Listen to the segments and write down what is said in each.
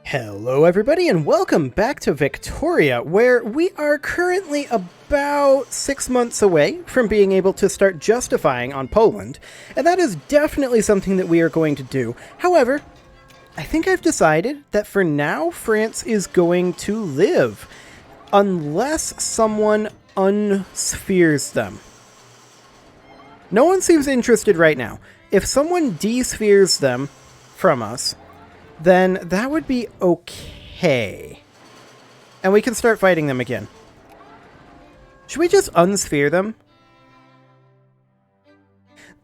Hello everybody and welcome back to Victoria, where we are currently about 6 months away from being able to start justifying on Poland, and that is definitely something that we are going to do. However, I think I've decided that for now France is going to live, unless someone unspheres them. No one seems interested right now. If someone despheres them from us, then that would be okay. And we can start fighting them again. Should we just unsphere them?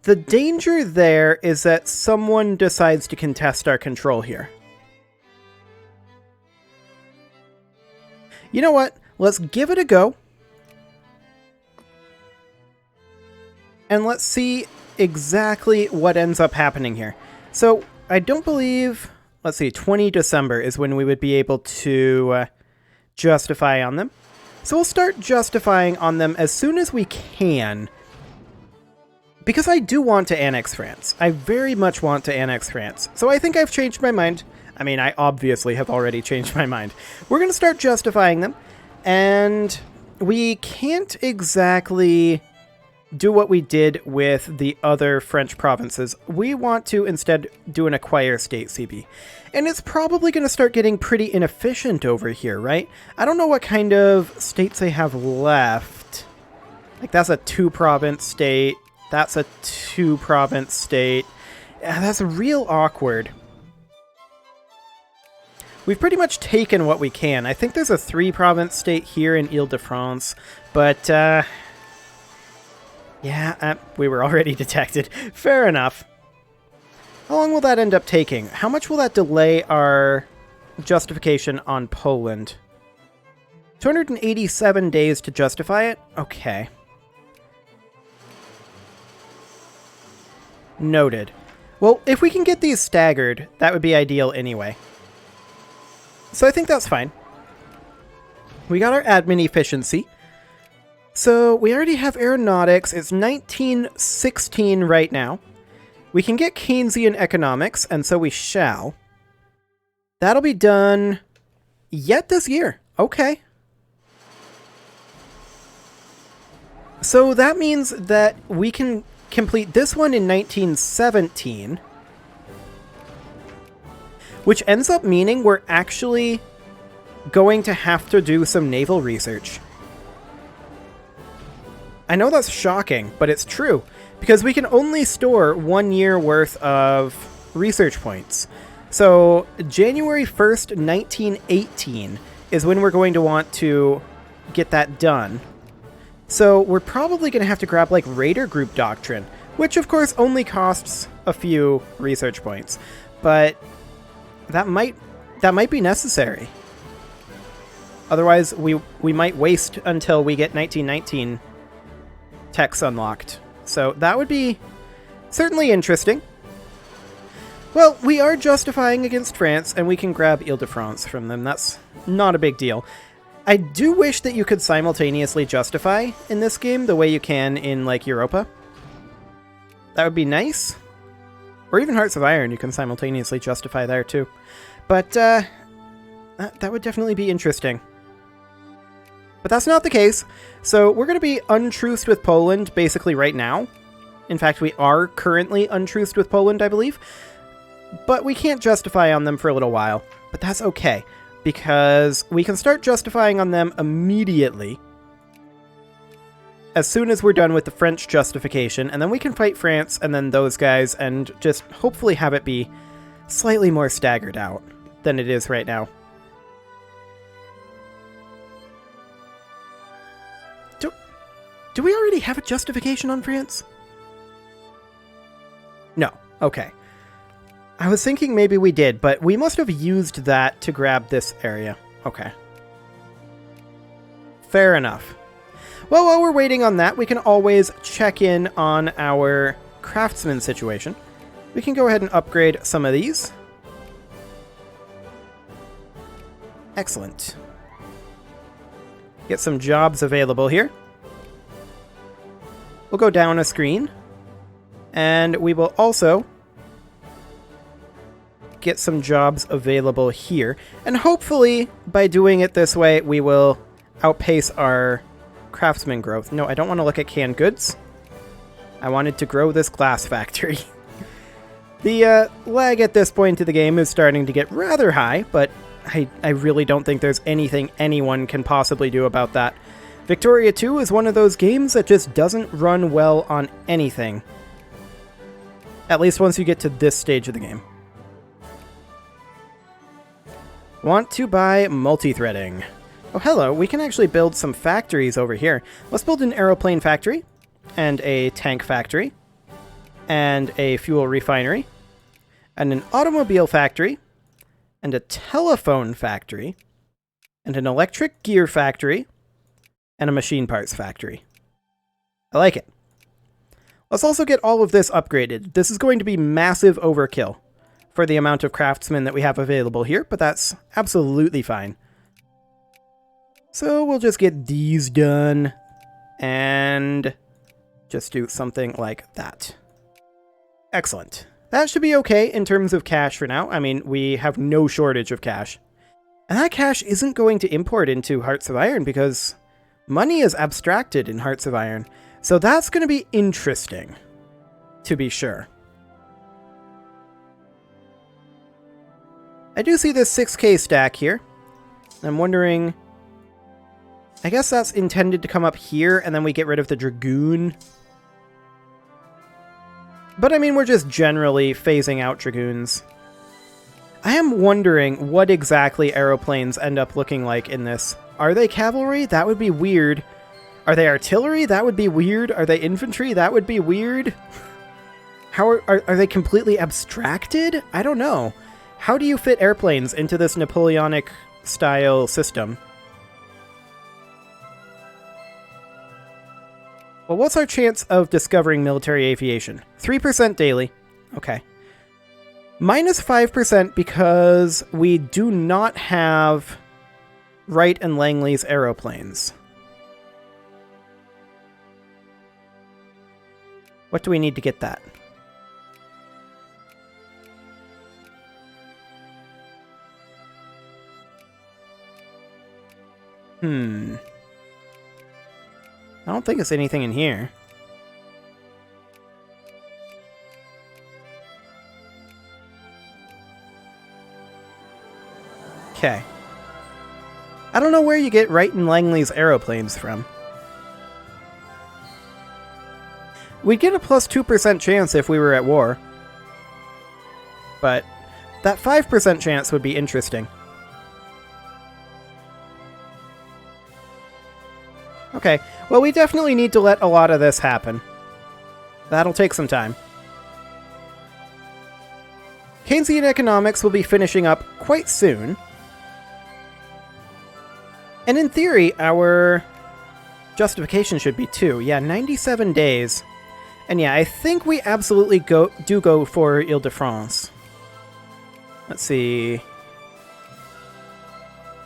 The danger there is that someone decides to contest our control here. You know what? Let's give it a go. And let's see exactly what ends up happening here. So, I don't believe... Let's see, 20 December is when we would be able to justify on them. So we'll start justifying on them as soon as we can. Because I do want to annex France. I very much want to annex France. So I think I've changed my mind. I mean, I obviously have already changed my mind. We're going to start justifying them. And we can't exactly do what we did with the other French provinces. We want to instead do an acquire state CB. And it's probably going to start getting pretty inefficient over here, right? I don't know what kind of states they have left. Like, that's a 2-province state. That's a 2-province state. That's real awkward. We've pretty much taken what we can. I think there's a 3-province state here in Ile-de-France, but, yeah, we were already detected. Fair enough. How long will that end up taking? How much will that delay our justification on Poland? 287 days to justify it? Okay. Noted. Well, if we can get these staggered, that would be ideal anyway. So I think that's fine. We got our admin efficiency. So, we already have aeronautics. It's 1916 right now. We can get Keynesian economics, and so we shall. That'll be done yet this year. Okay. So, that means that we can complete this one in 1917, which ends up meaning we're actually going to have to do some naval research. I know that's shocking, but it's true, because we can only store 1 year worth of research points. So, January 1st, 1918 is when we're going to want to get that done. So, we're probably going to have to grab, like, Raider Group Doctrine, which, of course, only costs a few research points. But that might be necessary. Otherwise, we might waste until we get 1919 techs unlocked. So that would be certainly interesting. Well, we are justifying against France, and we can grab Ile-de-France from them. That's not a big deal. I do wish that you could simultaneously justify in this game the way you can in, like, Europa. That would be nice. Or even Hearts of Iron, you can simultaneously justify there too. But that would definitely be interesting. But that's not the case, so we're going to be untruced with Poland basically right now. In fact, we are currently untruced with Poland, I believe. But we can't justify on them for a little while. But that's okay, because we can start justifying on them immediately as soon as we're done with the French justification, and then we can fight France and then those guys and just hopefully have it be slightly more staggered out than it is right now. Do we already have a justification on France? No. Okay. I was thinking maybe we did, but we must have used that to grab this area. Okay. Fair enough. Well, while we're waiting on that, we can always check in on our craftsman situation. We can go ahead and upgrade some of these. Excellent. Get some jobs available here. We'll go down a screen, and we will also get some jobs available here. And hopefully, by doing it this way, we will outpace our craftsman growth. No, I don't want to look at canned goods. I wanted to grow this glass factory. The lag at this point of the game is starting to get rather high, but I really don't think there's anything anyone can possibly do about that. Victoria 2 is one of those games that just doesn't run well on anything. At least once you get to this stage of the game. Want to buy multi-threading. Oh, hello, we can actually build some factories over here. Let's build an aeroplane factory, and a tank factory, and a fuel refinery, and an automobile factory, and a telephone factory, and an electric gear factory, and a machine parts factory. I like it. Let's also get all of this upgraded. This is going to be massive overkill for the amount of craftsmen that we have available here, but that's absolutely fine. So we'll just get these done, and just do something like that. Excellent. That should be okay in terms of cash for now. I mean, we have no shortage of cash. And that cash isn't going to import into Hearts of Iron because money is abstracted in Hearts of Iron. So that's going to be interesting, to be sure. I do see this 6K stack here. I'm wondering... I guess that's intended to come up here, and then we get rid of the Dragoon. But I mean, we're just generally phasing out Dragoons. I am wondering what exactly aeroplanes end up looking like in this. Are they cavalry? That would be weird. Are they artillery? That would be weird. Are they infantry? That would be weird. How are they completely abstracted? I don't know. How do you fit airplanes into this Napoleonic-style system? Well, what's our chance of discovering military aviation? 3% daily. Okay. Minus 5% because we do not have Wright and Langley's aeroplanes. What do we need to get that? I don't think it's anything in here. Okay. I don't know where you get Wright and Langley's aeroplanes from. We'd get a plus 2% chance if we were at war. But that 5% chance would be interesting. Okay, well, we definitely need to let a lot of this happen. That'll take some time. Keynesian economics will be finishing up quite soon. And in theory, our justification should be 2. Yeah, 97 days. And yeah, I think we absolutely do go for Ile-de-France. Let's see.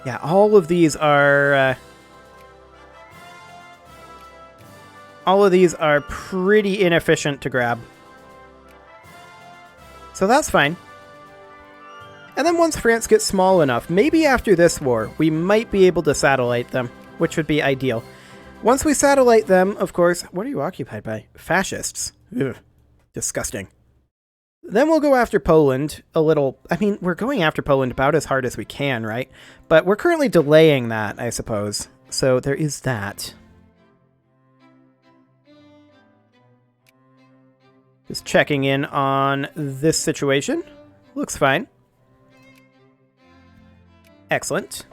Yeah, all of these are... all of these are pretty inefficient to grab. So that's fine. And then once France gets small enough, maybe after this war, we might be able to satellite them, which would be ideal. Once we satellite them, of course... What are you occupied by? Fascists. Ugh. Disgusting. Then we'll go after Poland a little... I mean, we're going after Poland about as hard as we can, right? But we're currently delaying that, I suppose. So there is that. Just checking in on this situation. Looks fine. Excellent.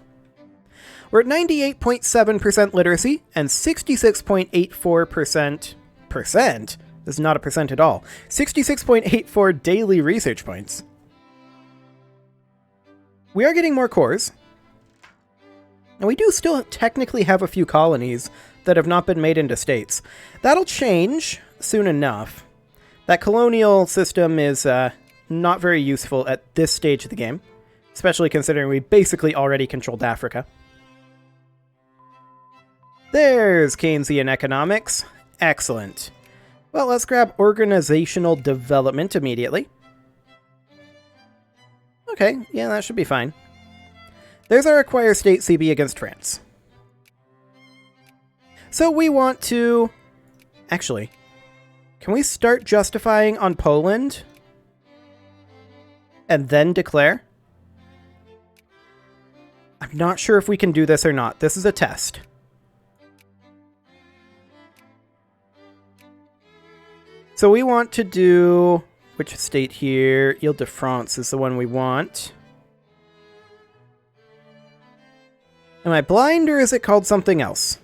We're at 98.7% literacy and 66.84%... Percent? This is not a percent at all. 66.84 daily research points. We are getting more cores. And we do still technically have a few colonies that have not been made into states. That'll change soon enough. That colonial system is not very useful at this stage of the game, especially considering we basically already controlled Africa. There's Keynesian economics. Excellent. Well, let's grab organizational development immediately. Okay, yeah, that should be fine. There's our acquire state CB against France. So we want to... Actually, can we start justifying on Poland? And then declare? I'm not sure if we can do this or not. This is a test. So we want to do... Which state here? Ile-de-France is the one we want. Am I blind, or is it called something else?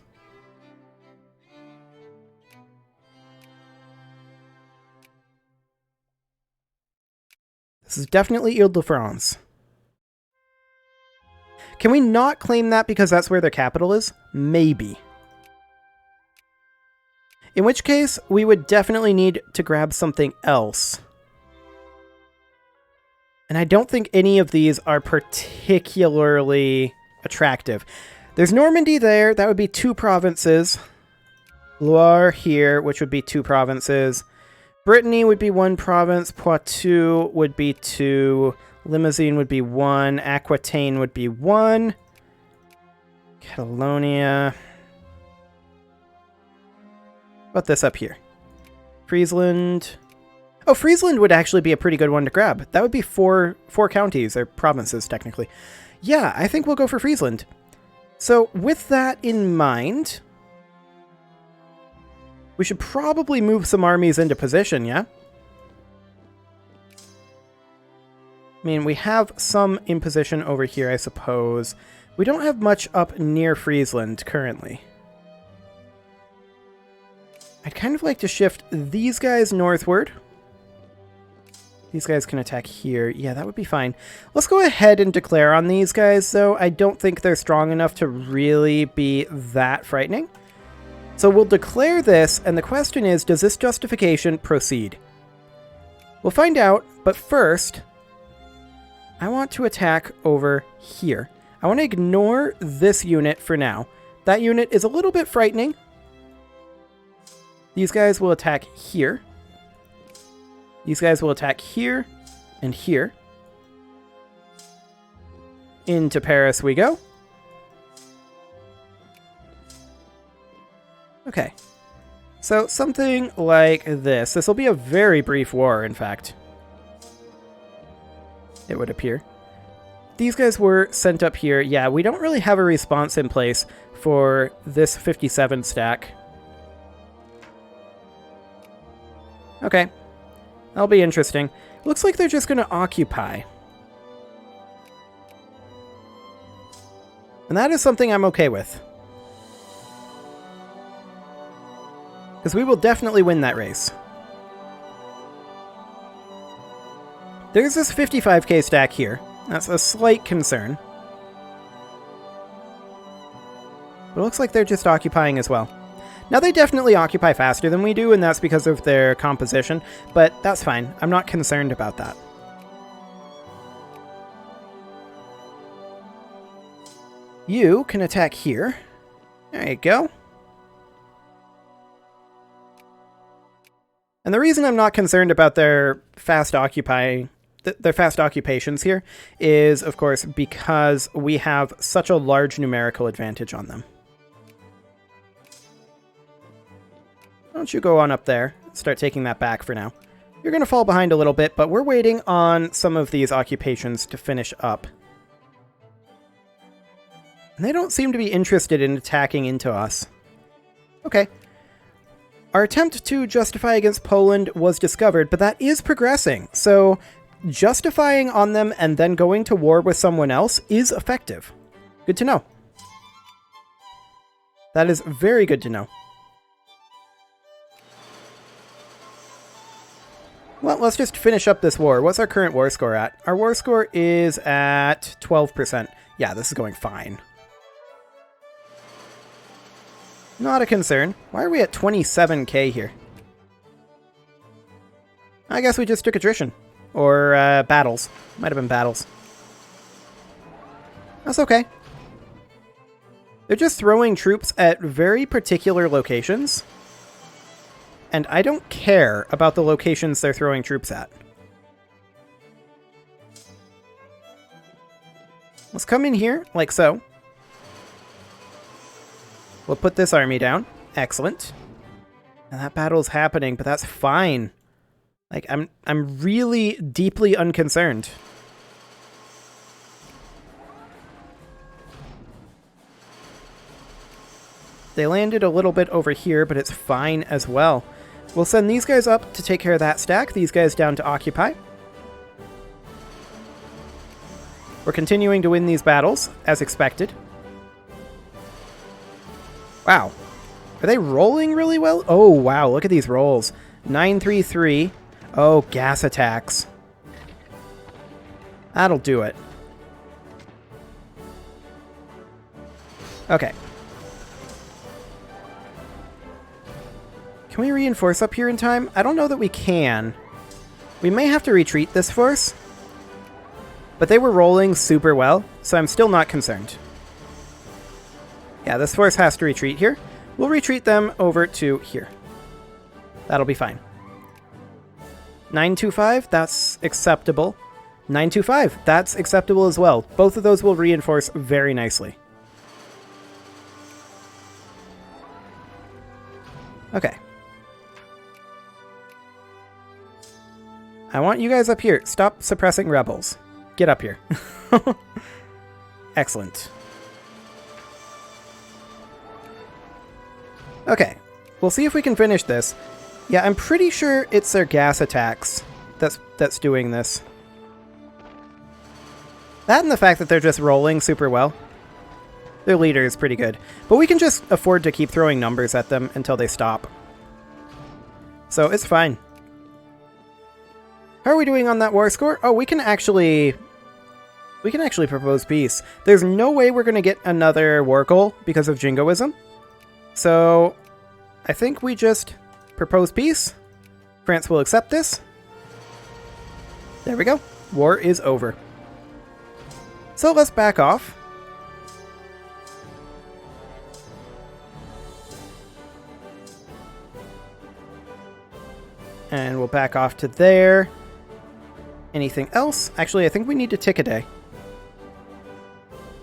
This is definitely Ile-de-France. Can we not claim that because that's where their capital is? Maybe. In which case, we would definitely need to grab something else. And I don't think any of these are particularly attractive. There's Normandy there. That would be 2 provinces. Loire here, which would be 2 provinces. Brittany would be 1 province. Poitou would be 2. Limousin would be 1. Aquitaine would be 1. Catalonia. How about this up here? Friesland. Oh, Friesland would actually be a pretty good one to grab. That would be 4 counties, or provinces, technically. Yeah, I think we'll go for Friesland. So, with that in mind, we should probably move some armies into position, yeah? I mean, we have some in position over here, I suppose. We don't have much up near Friesland currently. I'd kind of like to shift these guys northward. These guys can attack here. Yeah, that would be fine. Let's go ahead and declare on these guys, though. I don't think they're strong enough to really be that frightening. So we'll declare this, and the question is, does this justification proceed? We'll find out, but first, I want to attack over here. I want to ignore this unit for now. That unit is a little bit frightening. These guys will attack here. These guys will attack here and here. Into Paris we go. Okay. So something like this. This will be a very brief war, in fact. It would appear. These guys were sent up here. Yeah, we don't really have a response in place for this 57 stack. Okay. That'll be interesting. Looks like they're just going to occupy. And that is something I'm okay with. Because we will definitely win that race. There's this 55k stack here. That's a slight concern. But it looks like they're just occupying as well. Now, they definitely occupy faster than we do, and that's because of their composition, but that's fine. I'm not concerned about that. You can attack here. There you go. And the reason I'm not concerned about their fast occupations here is, of course, because we have such a large numerical advantage on them. Why don't you go on up there? Start taking that back for now. You're going to fall behind a little bit, but we're waiting on some of these occupations to finish up. And they don't seem to be interested in attacking into us. Okay. Our attempt to justify against Poland was discovered, but that is progressing. So justifying on them and then going to war with someone else is effective. Good to know. That is very good to know. Well, let's just finish up this war. What's our current war score at? Our war score is at 12%. Yeah, this is going fine. Not a concern. Why are we at 27k here? I guess we just took attrition. Or battles. Might have been battles. That's okay. They're just throwing troops at very particular locations. And I don't care about the locations they're throwing troops at. Let's come in here, like so. We'll put this army down. Excellent. And that battle's happening, but that's fine. Like, I'm really deeply unconcerned. They landed a little bit over here, but it's fine as well. We'll send these guys up to take care of that stack, these guys down to occupy. We're continuing to win these battles, as expected. Wow. Are they rolling really well? Oh, wow, look at these rolls. 933. Oh, gas attacks. That'll do it. Okay. Can we reinforce up here in time? I don't know that we can. We may have to retreat this force. But they were rolling super well, so I'm still not concerned. Yeah, this force has to retreat here. We'll retreat them over to here. That'll be fine. 925, that's acceptable. 925, that's acceptable as well. Both of those will reinforce very nicely. Okay. I want you guys up here. Stop suppressing rebels. Get up here. Excellent. Okay. We'll see if we can finish this. Yeah, I'm pretty sure it's their gas attacks that's doing this. That and the fact that they're just rolling super well. Their leader is pretty good. But we can just afford to keep throwing numbers at them until they stop. So it's fine. How are we doing on that war score? Oh, we can actually propose peace. There's no way we're going to get another war goal because of jingoism. So I think we just propose peace. France will accept this. There we go. War is over. So let's back off. And we'll back off to there. Anything else? Actually, I think we need to tick a day.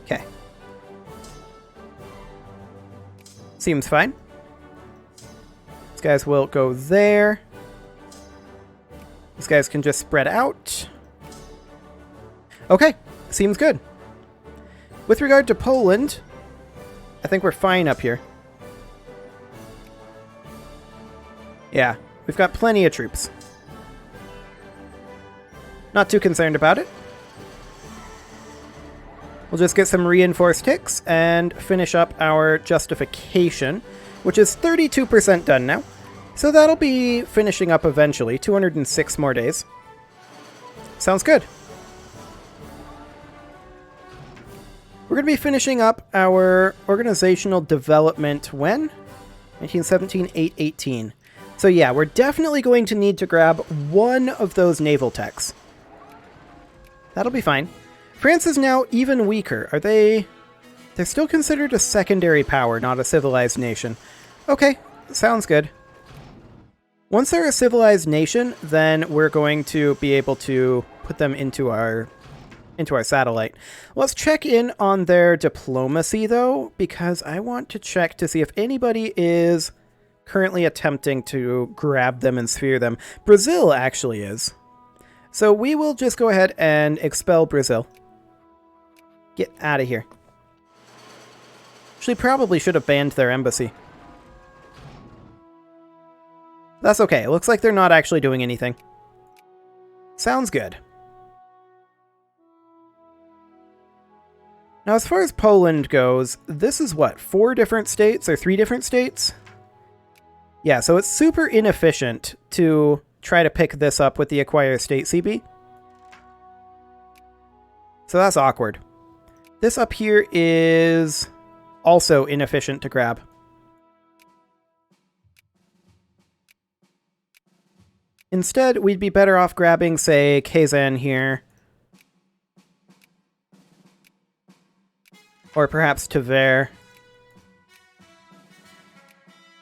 Okay. Seems fine. These guys will go there. These guys can just spread out. Okay, seems good. With regard to Poland, I think we're fine up here. Yeah, we've got plenty of troops. Not too concerned about it. We'll just get some reinforced ticks and finish up our justification, which is 32% done now. So that'll be finishing up eventually, 206 more days. Sounds good. We're going to be finishing up our organizational development when? 1917, 818. So yeah, we're definitely going to need to grab one of those naval techs. That'll be fine. France is now even weaker. Are they... They're still considered a secondary power, not a civilized nation. Okay, sounds good. Once they're a civilized nation, then we're going to be able to put them into our satellite. Let's check in on their diplomacy, though, because I want to check to see if anybody is currently attempting to grab them and sphere them. Brazil actually is. So we will just go ahead and expel Brazil. Get out of here. Actually, probably should have banned their embassy. That's okay. It looks like they're not actually doing anything. Sounds good. Now, as far as Poland goes, this is what, 4 different states or 3 different states? Yeah, so it's super inefficient to try to pick this up with the Acquire State CB. So that's awkward. This up here is also inefficient to grab. Instead, we'd be better off grabbing, say, Kazan here. Or perhaps Tver.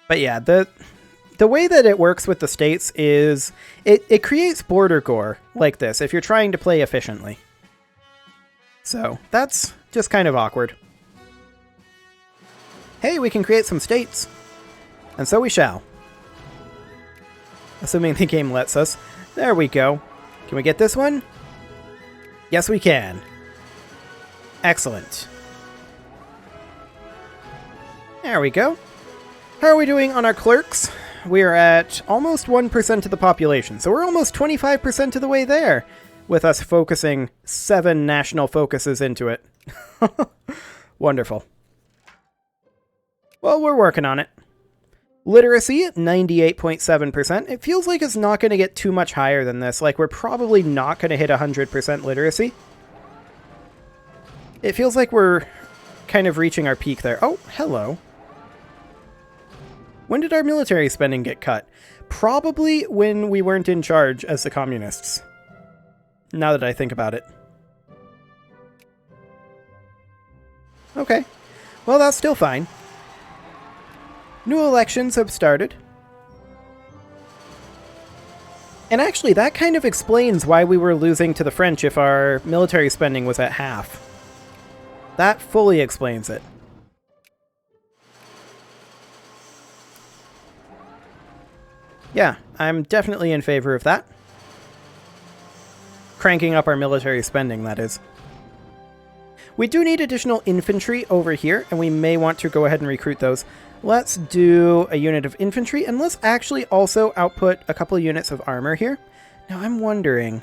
But yeah, the way that it works with the states is it creates border gore like this if you're trying to play efficiently. So that's just kind of awkward. Hey, we can create some states. And so we shall. Assuming the game lets us. There we go. Can we get this one? Yes, we can. Excellent. There we go. How are we doing on our clerks? We are at almost 1% of the population, so we're almost 25% of the way there, with us focusing 7 national focuses into it. Wonderful. Well, we're working on it. Literacy, 98.7%. It feels like it's not going to get too much higher than this. Like, we're probably not going to hit 100% literacy. It feels like we're kind of reaching our peak there. Oh, hello. When did our military spending get cut? Probably when we weren't in charge as the communists. Now that I think about it. Okay. Well, that's still fine. New elections have started. And actually, that kind of explains why we were losing to the French if our military spending was at half. That fully explains it. Yeah, I'm definitely in favor of that. Cranking up our military spending, that is. We do need additional infantry over here, and we may want to go ahead and recruit those. Let's do a unit of infantry, and let's actually also output a couple of units of armor here. Now, I'm wondering...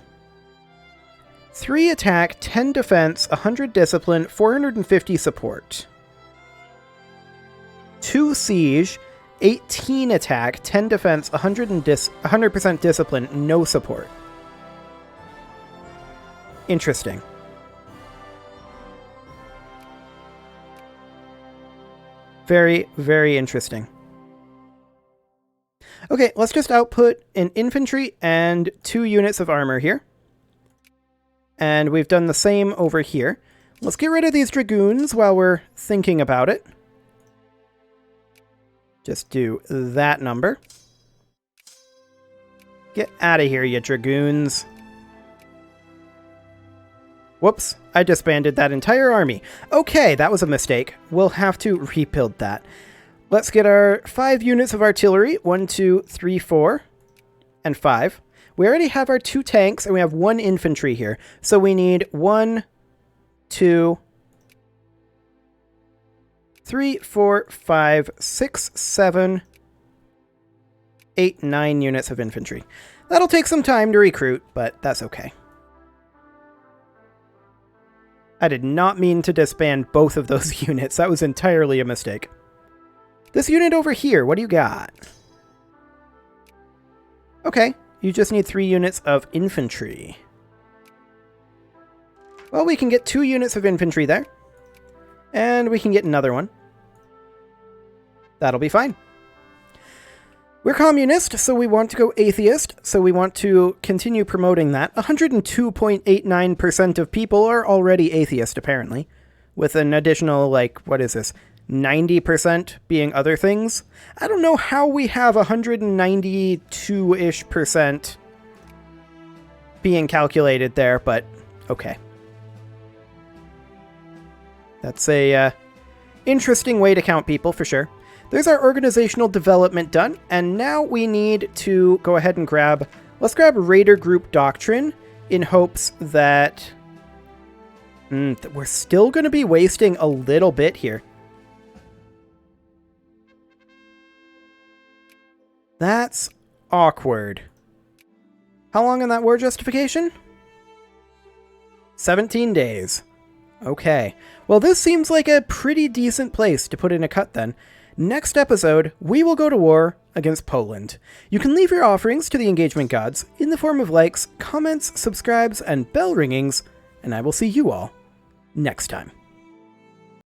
3 attack, 10 defense, 100 discipline, 450 support. 2 siege, 18 attack, 10 defense, 100% discipline, no support. Interesting. Very, very interesting. Okay, let's just output an infantry and 2 units of armor here. And we've done the same over here. Let's get rid of these dragoons while we're thinking about it. Just do that number. Get out of here, you dragoons. Whoops, I disbanded that entire army. Okay, that was a mistake. We'll have to rebuild that. Let's get our 5 units of artillery. 1, 2, 3, 4, and 5. We already have our 2 tanks, and we have 1 infantry here. So we need 1, 2, 3, 4, 5, 6, 7, 8, 9 units of infantry. That'll take some time to recruit, but that's okay. I did not mean to disband both of those units. That was entirely a mistake. This unit over here, what do you got? Okay, you just need 3 units of infantry. Well, we can get 2 units of infantry there. And we can get another one. That'll be fine. We're communist, so we want to go atheist, so we want to continue promoting that. 102.89% of people are already atheist, apparently. With an additional, like, what is this? 90% being other things? I don't know how we have 192-ish% being calculated there, but okay. That's a interesting way to count people, for sure. There's our organizational development done, and now we need to go ahead and let's grab Raider Group Doctrine in hopes that we're still going to be wasting a little bit here. That's awkward. How long on that war justification? 17 days. Okay. Well, this seems like a pretty decent place to put in a cut then. Next episode, we will go to war against Poland. You can leave your offerings to the engagement gods in the form of likes, comments, subscribes, and bell ringings, and I will see you all next time.